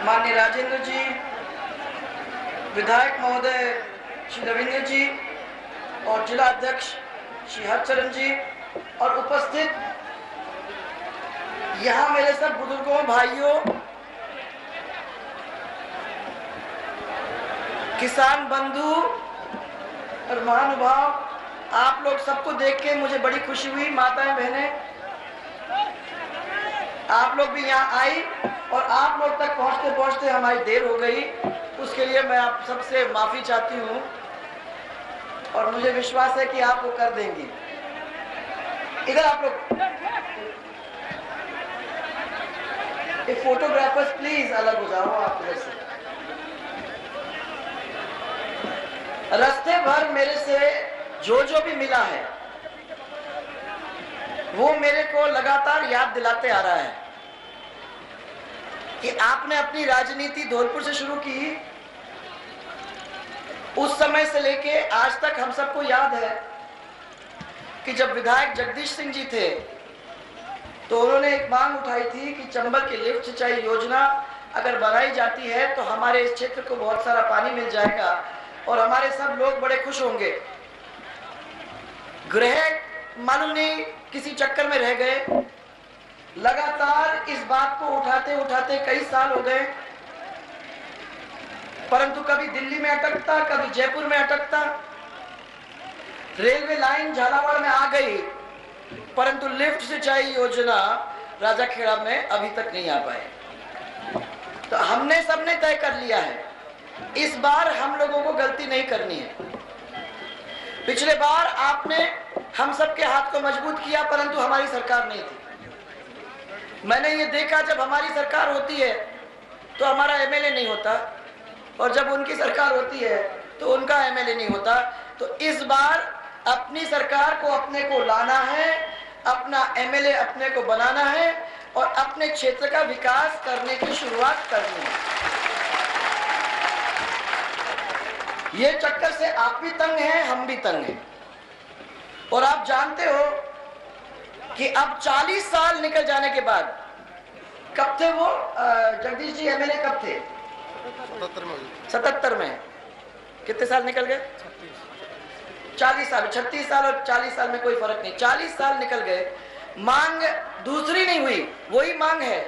माननीय राजेंद्र जी, विधायक महोदय श्री रविंद्र जी और जिला अध्यक्ष श्री हरचरण जी और उपस्थित यहाँ मेरे सब बुजुर्गों, भाइयों, किसान बंधु और महानुभाव, आप लोग सबको देख के मुझे बड़ी खुशी हुई। माताएं, बहनें, आप लोग भी यहाँ आई और आप लोग तक पहुँचते पहुँचते हमारी देर हो गई, उसके लिए मैं आप सबसे माफ़ी चाहती हूँ और मुझे विश्वास है कि आप वो कर देंगी। इधर आप लोग फोटोग्राफर्स प्लीज अलग हो जाओ, आप इधर से। रास्ते भर मेरे से जो भी मिला है वो मेरे को लगातार याद दिलाते आ रहा है कि आपने अपनी राजनीति धौलपुर से शुरू की। उस समय से लेके आज तक हम सबको याद है कि जब विधायक जगदीश सिंह जी थे तो उन्होंने एक मांग उठाई थी कि चंबल की लिफ्ट सिंचाई योजना अगर बनाई जाती है तो हमारे इस क्षेत्र को बहुत सारा पानी मिल जाएगा और हमारे सब लोग बड़े खुश होंगे। ग्रह मालूम नहीं किसी चक्कर में रह गए। लगातार इस बात को उठाते उठाते कई साल हो गए, परंतु कभी दिल्ली में अटकता, कभी जयपुर में अटकता। रेलवे लाइन झालावाड़ में आ गई, परंतु लिफ्ट सिंचाई योजना राजाखेड़ा में अभी तक नहीं आ पाए। तो हमने सबने तय कर लिया है इस बार हम लोगों को गलती नहीं करनी है। पिछले बार आपने हम सबके हाथ को मजबूत किया, परंतु हमारी सरकार नहीं थी। मैंने ये देखा जब हमारी सरकार होती है तो हमारा एमएलए नहीं होता और जब उनकी सरकार होती है तो उनका एमएलए नहीं होता। तो इस बार अपनी सरकार को अपने को लाना है, अपना एमएलए अपने को बनाना है और अपने क्षेत्र का विकास करने की शुरुआत करनी है। ये चक्कर से आप भी तंग हैं, हम भी तंग हैं। और आप जानते हो कि अब 40 साल निकल जाने के बाद, कब थे वो जगदीश जी एमएलए कब थे? 77 में। कितने साल निकल गए? 40 साल। 36 साल और 40 साल में कोई फर्क नहीं। 40 साल निकल गए, मांग दूसरी नहीं हुई, वही मांग है।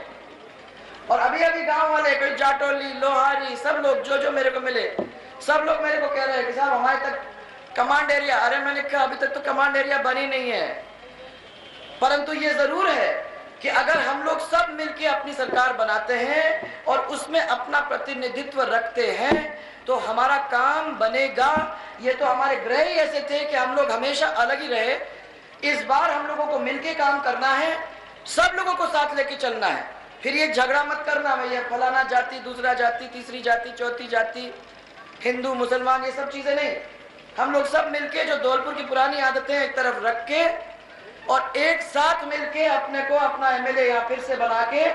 और अभी अभी गांव वाले, कोई जाटोली, लोहारी, सब लोग जो मेरे को मिले, सब लोग मेरे को कह रहे हैं कि साहब हमारे तक कमांड एरिया। अरे मैंने कहा अभी तक तो कमांड एरिया बनी नहीं है, परंतु ये जरूर है कि अगर हम लोग सब मिलके अपनी सरकार बनाते हैं और उसमें अपना प्रतिनिधित्व रखते हैं तो हमारा काम बनेगा। ये तो हमारे ग्रह ही ऐसे थे कि हम लोग हमेशा अलग ही रहे। इस बार हम लोगों को मिलके काम करना है, सब लोगों को साथ लेके चलना है। फिर ये झगड़ा मत करना भैया, फलाना जाति, दूसरा जाति, तीसरी जाति, चौथी जाति, हिंदू मुसलमान, ये सब चीजें नहीं। हम लोग सब मिलके जो धौलपुर की पुरानी आदतें एक तरफ रख के और एक साथ मिलके अपने को अपना एमएलए यहाँ फिर से बना के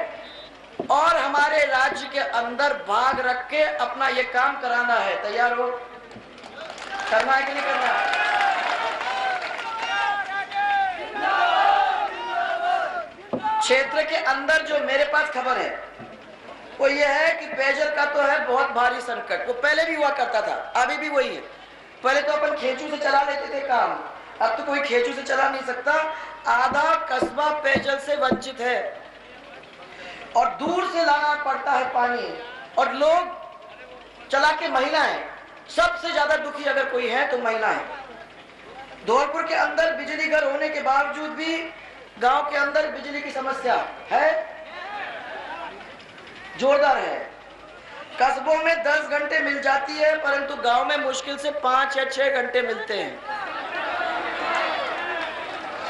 और हमारे राज्य के अंदर भाग रख के अपना ये काम कराना है। तैयार हो? करना है कि नहीं करना? क्षेत्र के अंदर जो मेरे पास खबर है वो ये है कि पेयजल का तो है बहुत भारी संकट। वो पहले भी हुआ करता था, अभी भी वही है। पहले तो अपन खेचू से चला लेते थे काम, अब तो कोई खेचू से चला नहीं सकता। आधा कस्बा पेयजल से वंचित है और दूर से लाना पड़ता है पानी। और लोग चला के महिलाएं, सबसे ज्यादा दुखी अगर कोई है तो महिला है। धौलपुर के अंदर बिजली घर होने के बावजूद भी गांव के अंदर बिजली की समस्या है, जोरदार है। कस्बों में 10 घंटे मिल जाती है, परंतु गांव में मुश्किल से 5 या 6 घंटे मिलते हैं,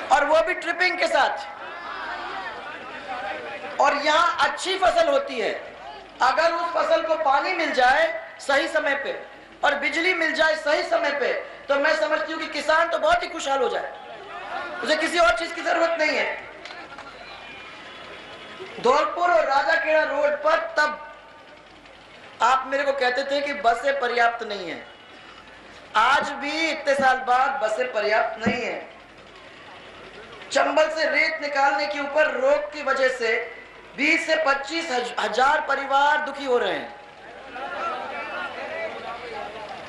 और वो भी ट्रिपिंग के साथ। और यहाँ अच्छी फसल होती है, अगर उस फसल को पानी मिल जाए सही समय पे और बिजली मिल जाए सही समय पे, तो मैं समझती हूँ कि किसान तो बहुत ही खुशहाल हो जाए, उसे किसी और चीज की जरूरत नहीं है। धौलपुर और राजाखेड़ा रोड पर तब आप मेरे को कहते थे कि बसें पर्याप्त नहीं है। आज भी इतने साल बाद बसें पर्याप्त नहीं है। चंबल से रेत निकालने के ऊपर रोक की वजह से 20 से 25 हजार परिवार दुखी हो रहे हैं।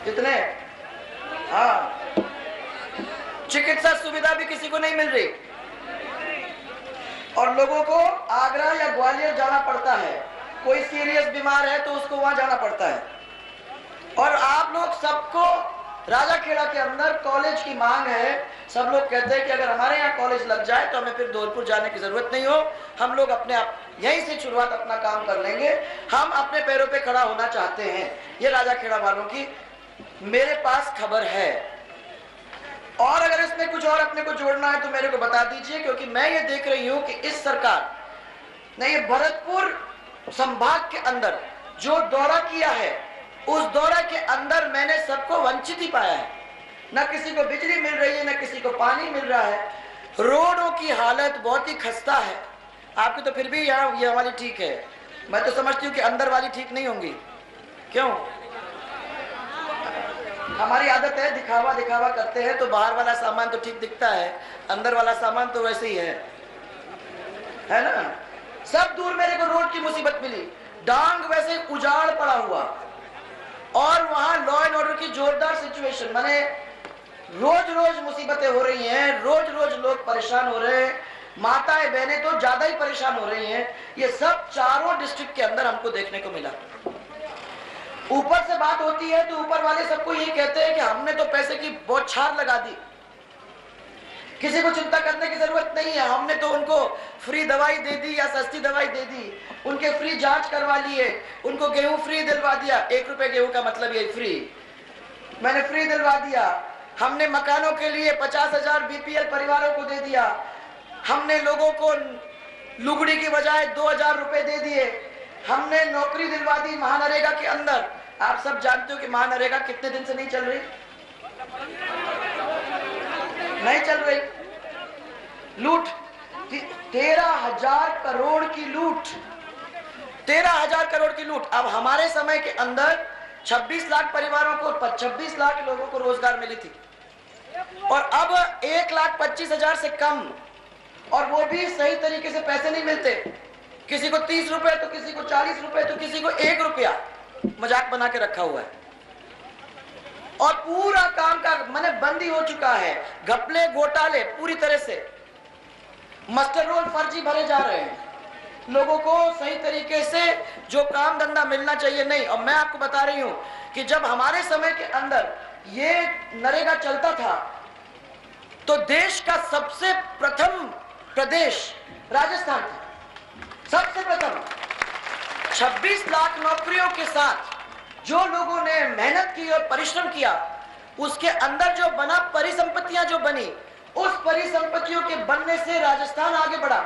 कितने? हाँ, चिकित्सा सुविधा भी किसी को नहीं मिल रही और लोगों को आगरा या ग्वालियर जाना पड़ता है। कोई सीरियस बीमार है तो उसको वहां जाना पड़ता है। और आप लोग सबको राजाखेड़ा के अंदर कॉलेज की मांग है। सब लोग कहते हैं कि अगर हमारे यहाँ कॉलेज लग जाए तो हमें फिर धौलपुर जाने की जरूरत नहीं हो, हम लोग अपने आप यहीं से शुरुआत अपना काम कर लेंगे। हम अपने पैरों पे खड़ा होना चाहते हैं। ये राजाखेड़ा वालों की मेरे पास खबर है। और अगर इसमें कुछ और अपने को जोड़ना है तो मेरे को बता दीजिए, क्योंकि मैं ये देख रही हूं कि इस सरकार ने ये भरतपुर संभाग के अंदर जो दौरा किया है, उस दौरा के अंदर मैंने सबको वंचित ही पाया है। न किसी को बिजली मिल रही है, न किसी को पानी मिल रहा है। रोडों की हालत बहुत ही खस्ता है। आपकी तो फिर भी यहाँ ये वाली ठीक है, मैं तो समझती हूँ कि अंदर वाली ठीक नहीं होंगी। क्यों? हमारी आदत है दिखावा दिखावा करते हैं, तो बाहर वाला सामान तो ठीक दिखता है, अंदर वाला सामान तो वैसे ही है ना। सब दूर मेरे को रोड की मुसीबत मिली, डांग वैसे उजाड़ पड़ा हुआ और वहां लॉ एंड ऑर्डर की जोरदार सिचुएशन। माने रोज रोज मुसीबतें हो रही हैं, रोज रोज लोग परेशान हो रहे हैं, माताएं बहनें तो ज्यादा ही परेशान हो रही हैं। ये सब चारों डिस्ट्रिक्ट के अंदर हमको देखने को मिला। ऊपर से बात होती है तो ऊपर वाले सबको ये कहते हैं कि हमने तो पैसे की बौछार लगा दी, किसी को चिंता करने की जरूरत नहीं है, हमने तो उनको फ्री दवाई दे दी या सस्ती दवाई दे दी, उनके फ्री जांच करवा लिए, उनको गेहूं फ्री दिलवा दिया। 1 रुपए गेहूं का मतलब ये फ्री, मैंने फ्री दिलवा दिया। हमने मकानों के लिए 50,000 बीपीएल परिवारों को दे दिया। हमने लोगों को लुगड़ी की बजाय 2,000 रुपए दे दिए। हमने नौकरी दिलवा दी महानरेगा के अंदर। आप सब जानते हो कि महानरेगा कितने दिन से नहीं चल रही, नहीं चल रही। लूट, 13,000 करोड़ की लूट, 13,000 करोड़ की लूट। अब हमारे समय के अंदर 26 लाख परिवारों को, 26 लाख लोगों को रोजगार मिली थी और अब 1,25,000 से कम, और वो भी सही तरीके से पैसे नहीं मिलते। किसी को 30 रुपए तो किसी को 40 रुपए तो किसी को 1 रुपया मजाक बना के रखा हुआ है। और पूरा काम का माने बंदी हो चुका है। घपले घोटाले पूरी तरह से, मास्टर रोल फर्जी भरे जा रहे हैं, लोगों को सही तरीके से जो काम धंधा मिलना चाहिए नहीं। और मैं आपको बता रही हूं कि जब हमारे समय के अंदर ये नरेगा चलता था तो देश का सबसे प्रथम प्रदेश राजस्थान था। सबसे प्रथम 26 लाख नौकरियों के साथ जो लोगों ने मेहनत की और परिश्रम किया, उसके अंदर जो बना, परिसंपत्तियां जो बनी, उस परिसंपत्तियों के बनने से राजस्थान आगे बढ़ा।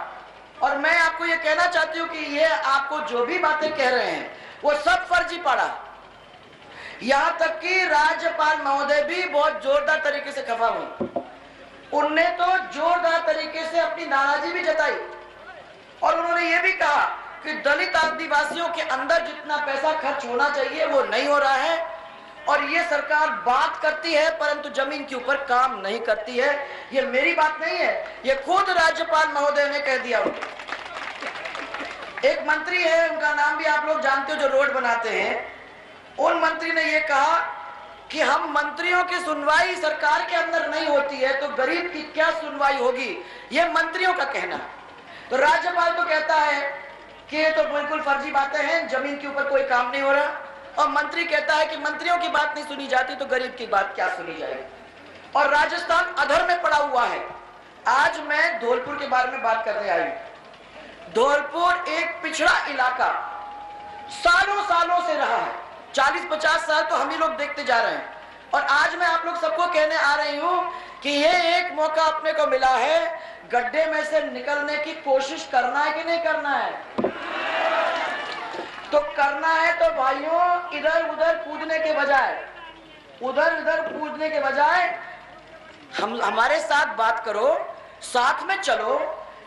और मैं आपको ये कहना चाहती हूँ कि ये आपको जो भी बातें कह रहे हैं वो सब फर्जी पड़ा। यहाँ तक कि राज्यपाल महोदय भी बहुत जोरदार तरीके से खफा हुई। उनने तो जोरदार तरीके से अपनी नाराजगी भी जताई और उन्होंने ये भी कहा कि दलित आदिवासियों के अंदर जितना पैसा खर्च होना चाहिए वो नहीं हो रहा है और ये सरकार बात करती है परंतु जमीन के ऊपर काम नहीं करती है। ये मेरी बात नहीं है, ये खुद राज्यपाल महोदय ने कह दिया। एक मंत्री है, उनका नाम भी आप लोग जानते हो, जो रोड बनाते हैं, उन मंत्री ने ये कहा कि हम मंत्रियों की सुनवाई सरकार के अंदर नहीं होती है तो गरीब की क्या सुनवाई होगी, ये मंत्रियों का कहना है। तो राज्यपाल तो कहता है कि ये तो बिल्कुल फर्जी बातें हैं, जमीन के ऊपर कोई काम नहीं हो रहा, और मंत्री कहता है कि मंत्रियों की बात नहीं सुनी जाती तो गरीब की बात क्या सुनी जाएगी। और राजस्थान अधर में पड़ा हुआ है। आज मैं धौलपुर के बारे में बात करने आई हूं। धौलपुर एक पिछड़ा इलाका सालों सालों से रहा है, 40-50 साल तो हम ही लोग देखते जा रहे हैं। और आज मैं आप लोग सबको कहने आ रही हूं कि ये एक मौका अपने को मिला है, गड्ढे में से निकलने की कोशिश करना है कि नहीं करना है? तो करना है तो भाइयों, इधर उधर कूदने के बजाय, उधर उधर कूदने के बजाय हमारे साथ बात करो, साथ में चलो,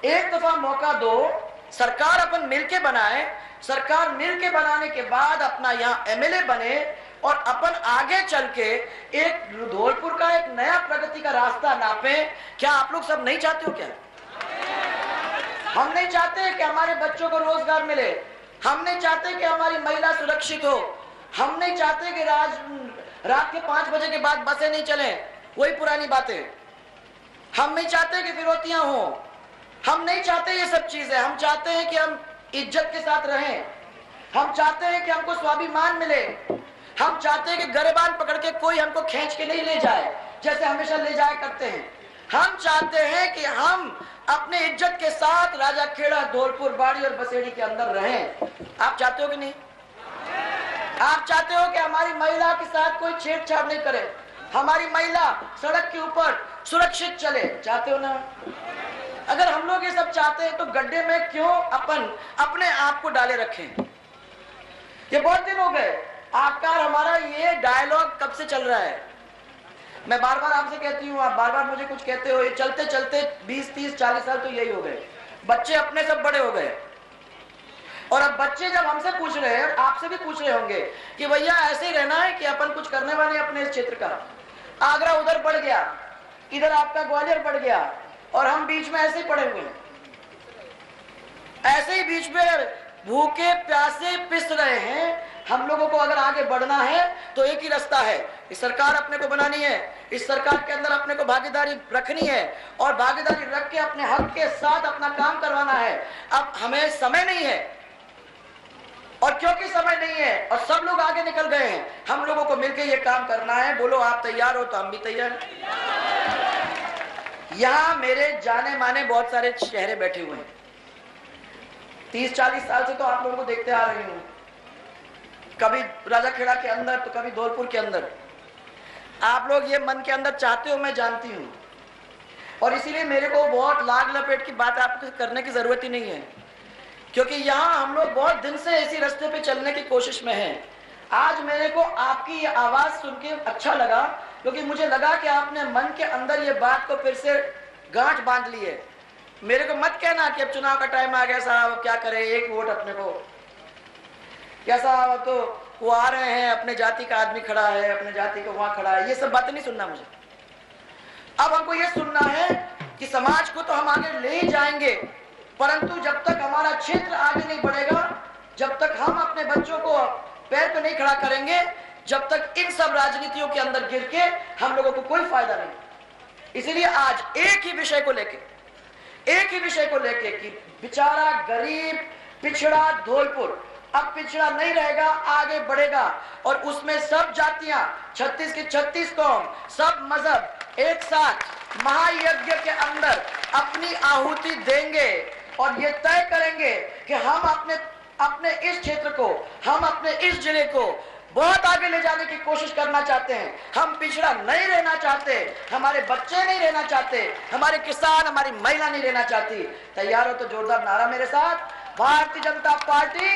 एक दफा मौका दो, सरकार अपन मिलके बनाए, सरकार मिलके बनाने के बाद अपना यहाँ एमएलए बने और अपन आगे चल के एक धौलपुर का एक नया प्रगति का रास्ता नापे। क्या आप लोग सब नहीं चाहते हो क्या? हम नहीं चाहते कि हमारे बच्चों को रोजगार मिले, हम नहीं चाहते कि हमारी महिला सुरक्षित हो, हम नहीं चाहते कि रात के 5 बजे के बाद बसें नहीं चले, वही पुरानी बातें। हम नहीं चाहते कि फिरौतियां हो, हम नहीं चाहते ये सब चीजें। हम चाहते हैं कि हम इज्जत के साथ रहें, हम चाहते हैं कि हमको स्वाभिमान मिले, हम चाहते हैं कि गरेबान पकड़ के कोई हमको खींच के नहीं ले जाए जैसे हमेशा ले जाया करते हैं। हम चाहते हैं कि हम अपने इज्जत के साथ राजाखेड़ा, धौलपुर, बाड़ी और बसेड़ी के अंदर रहें। आप चाहते हो कि नहीं? आप चाहते हो कि हमारी महिला के साथ कोई छेड़छाड़ नहीं करे, हमारी महिला सड़क के ऊपर सुरक्षित चले, चाहते हो ना? अगर हम लोग ये सब चाहते हैं तो गड्ढे में क्यों अपन अपने आप को डाले रखें? ये बहुत दिन हो गए आपका और हमारा ये डायलॉग कब से चल रहा है। मैं बार बार आपसे कहती हूँ, आप बार बार मुझे कुछ कहते हो, ये चलते चलते 20, 30, 40 साल तो यही हो गए। बच्चे अपने सब बड़े हो गए और अब बच्चे जब हमसे पूछ रहे हैं, आपसे भी पूछ रहे होंगे कि भैया ऐसे ही रहना है कि अपन कुछ करने वाले अपने इस क्षेत्र का। आगरा उधर बढ़ गया, इधर आपका ग्वालियर बढ़ गया और हम बीच में ऐसे ही पड़े हुए हैं, ऐसे ही बीच में भूखे प्यासे पिस रहे हैं। हम लोगों को अगर आगे बढ़ना है तो एक ही रास्ता है, इस सरकार अपने को बनानी है, इस सरकार के अंदर अपने को भागीदारी रखनी है और भागीदारी रख के अपने हक के साथ अपना काम करवाना है। अब हमें समय नहीं है और क्योंकि समय नहीं है और सब लोग आगे निकल गए हैं, हम लोगों को मिलकर ये काम करना है। बोलो आप तैयार हो तो हम भी तैयार हैं। यहाँ मेरे जाने माने बहुत सारे चेहरे बैठे हुए हैं, 30-40 साल से तो आप लोगों को देखते आ रही हूँ, कभी राजाखेड़ा के अंदर तो कभी धौलपुर के अंदर। आप लोग ये मन के अंदर चाहते हो, मैं जानती हूँ, और इसीलिए मेरे को बहुत लाग लपेट की बात आपको करने की जरूरत ही नहीं है, क्योंकि यहाँ हम लोग बहुत दिन से इसी रास्ते पे चलने की कोशिश में हैं। आज मेरे को आपकी ये आवाज सुन के अच्छा लगा, क्योंकि मुझे लगा कि आपने मन के अंदर ये बात को फिर से गांठ बांध ली है। मेरे को मत कहना कि अब चुनाव का टाइम आ गया साहब, क्या करें, एक वोट अपने को, क्या साहब तो वो आ रहे हैं, अपने जाति का आदमी खड़ा है, अपने जाति का वहां खड़ा है, ये सब बातें नहीं सुनना मुझे। अब हमको ये सुनना है कि समाज को तो हम आगे ले ही जाएंगे, परंतु जब तक हमारा क्षेत्र आगे नहीं बढ़ेगा, जब तक हम अपने बच्चों को पैर पे नहीं खड़ा करेंगे, जब तक इन सब राजनीतियों के अंदर गिर के हम लोगों को कोई फायदा नहीं। इसीलिए आज एक ही विषय को लेके कि बेचारा गरीब पिछड़ा धौलपुर अब पिछड़ा नहीं रहेगा, आगे बढ़ेगा और उसमें सब जातियां, 36 की 36 कौम, सब मजहब एक साथ महायज्ञ के अंदर अपनी आहुति देंगे और ये तय करेंगे कि हम अपने इस क्षेत्र को, हम अपने इस जिले को बहुत आगे ले जाने की कोशिश करना चाहते हैं। हम पिछड़ा नहीं रहना चाहते, हमारे बच्चे नहीं रहना चाहते, हमारे किसान, हमारी महिला नहीं रहना चाहती। तैयार हो तो जोरदार नारा मेरे साथ, भारतीय जनता पार्टी।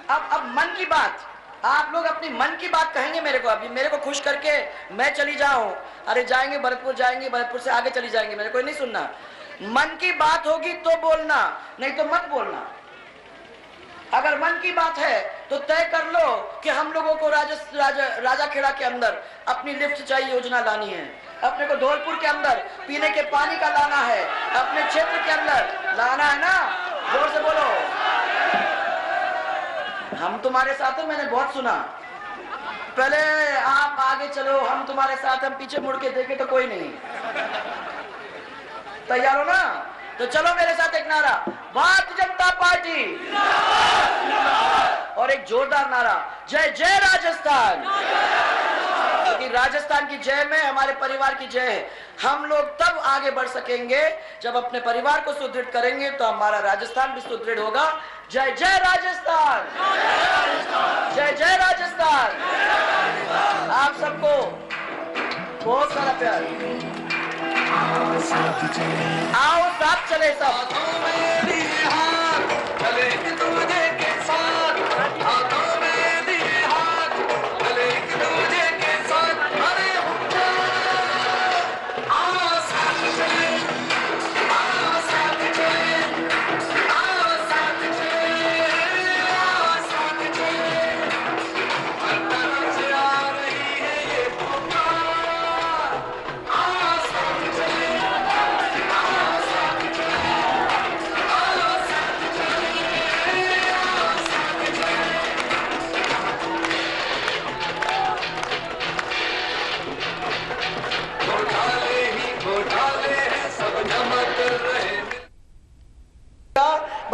अब मन की बात, आप लोग अपनी मन की बात कहेंगे मेरे को, अभी मेरे को खुश करके मैं चली जाऊं, अरे जाएंगे भरतपुर, जाएंगे भरतपुर से आगे चली जाएंगे, मेरे को नहीं सुनना। मन की बात होगी तो बोलना, नहीं तो मत बोलना। अगर मन की बात है तो तय कर लो कि हम लोगों को राजाखेड़ा के अंदर अपनी लिफ्ट सिंचाई योजना लानी है, अपने को धौलपुर के अंदर पीने के पानी का लाना है, अपने क्षेत्र के अंदर लाना है ना, जोर से बोलो। हम तुम्हारे साथ हैं, मैंने बहुत सुना, पहले आप आगे चलो, हम तुम्हारे साथ, हम पीछे मुड़ के देखे तो कोई नहीं। तैयार हो ना? तो चलो मेरे साथ एक नारा, भारतीय जनता पार्टी, और एक जोरदार नारा, जय जय राजस्थान। क्योंकि राजस्थान की जय में हमारे परिवार की जय है। हम लोग तब आगे बढ़ सकेंगे जब अपने परिवार को सुदृढ़ करेंगे, तो हमारा राजस्थान भी सुदृढ़ होगा। जय जय राजस्थान, जय जय राजस्थान। आप सबको बहुत सारा प्यार। आओ साथ चले सब।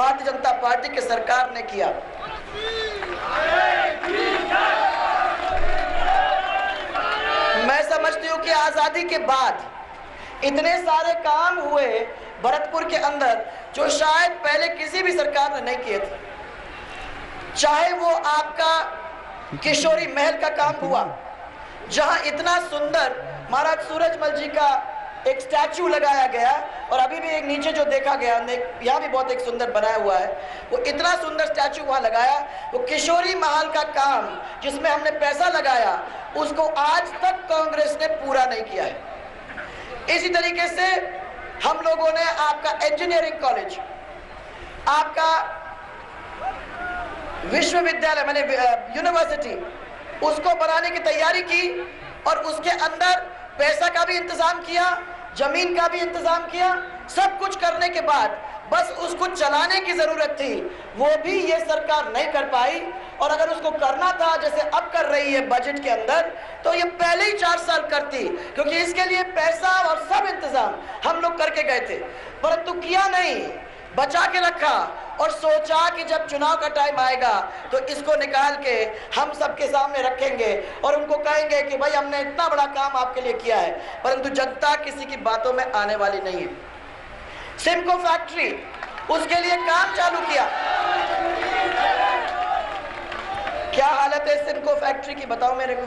भारतीय जनता पार्टी की सरकार ने किया। मैं समझती हूँ कि आजादी के बाद इतने सारे काम हुए भरतपुर के अंदर जो शायद पहले किसी भी सरकार ने नहीं किए थे। चाहे वो आपका किशोरी महल का काम हुआ, जहां इतना सुंदर महाराज सूरजमल जी का एक स्टैचू लगाया गया, और अभी भी एक नीचे जो देखा गया, यहाँ भी बहुत एक सुंदर बनाया हुआ है, वो इतना सुंदर स्टैचू वहां लगाया। वो किशोरी महल का काम जिसमें हमने पैसा लगाया, उसको आज तक कांग्रेस ने पूरा नहीं किया है। इसी तरीके से हम लोगों ने आपका इंजीनियरिंग कॉलेज, आपका विश्वविद्यालय माने यूनिवर्सिटी, उसको बनाने की तैयारी की, और उसके अंदर पैसा का भी इंतजाम किया, जमीन का भी इंतजाम किया। सब कुछ करने के बाद बस उसको चलाने की जरूरत थी, वो भी ये सरकार नहीं कर पाई। और अगर उसको करना था जैसे अब कर रही है बजट के अंदर, तो ये पहले ही 4 साल करती, क्योंकि इसके लिए पैसा और सब इंतजाम हम लोग करके गए थे, परंतु किया नहीं, बचा के रखा और सोचा कि जब चुनाव का टाइम आएगा तो इसको निकाल के हम सबके सामने रखेंगे और उनको कहेंगे कि भाई हमने इतना बड़ा काम आपके लिए किया है। परंतु जनता किसी की बातों में आने वाली नहीं है। सिमको फैक्ट्री, उसके लिए काम चालू किया। क्या हालत है सिमको फैक्ट्री की, बताओ मेरे को।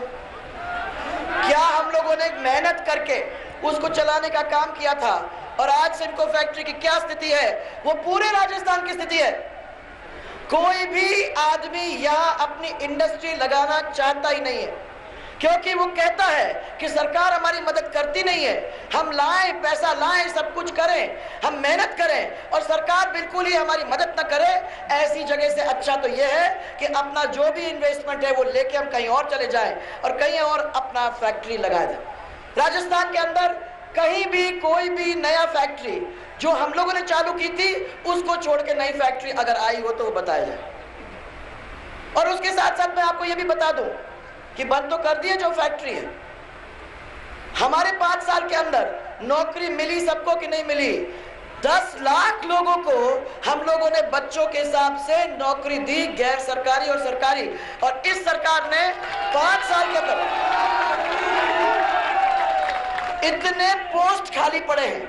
क्या हम लोगों ने मेहनत करके उसको चलाने का काम किया था, और आज सिमको फैक्ट्री की क्या स्थिति है, वो पूरे राजस्थान की स्थिति है। कोई भी आदमी यहाँ अपनी इंडस्ट्री लगाना चाहता ही नहीं है, क्योंकि वो कहता है कि सरकार हमारी मदद करती नहीं है। हम लाएं, पैसा लाएं, सब कुछ करें, हम मेहनत करें, और सरकार बिल्कुल ही हमारी मदद न करे। ऐसी जगह से अच्छा तो ये है कि अपना जो भी इन्वेस्टमेंट है वो लेके हम कहीं और चले जाएं और कहीं और अपना फैक्ट्री लगा दें। राजस्थान के अंदर कहीं भी कोई भी नया फैक्ट्री जो हम लोगों ने चालू की थी, उसको छोड़ के नई फैक्ट्री अगर आई हो तो वो बताया जाए। और उसके साथ साथ मैं आपको ये भी बता दूं कि बंद तो कर दिए जो फैक्ट्री है। हमारे 5 साल के अंदर नौकरी मिली सबको कि नहीं मिली? 10 लाख लोगों को हम लोगों ने बच्चों के हिसाब से नौकरी दी, गैर सरकारी और सरकारी। और इस सरकार ने 5 साल के अंदर इतने पोस्ट खाली पड़े हैं,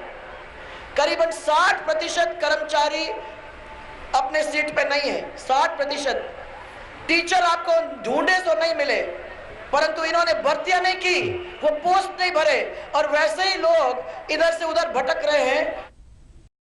करीबन 60% कर्मचारी अपने सीट पे नहीं है। 60% टीचर आपको ढूंढे तो नहीं मिले, परंतु इन्होंने भर्तियां नहीं की, वो पोस्ट नहीं भरे, और वैसे ही लोग इधर से उधर भटक रहे हैं।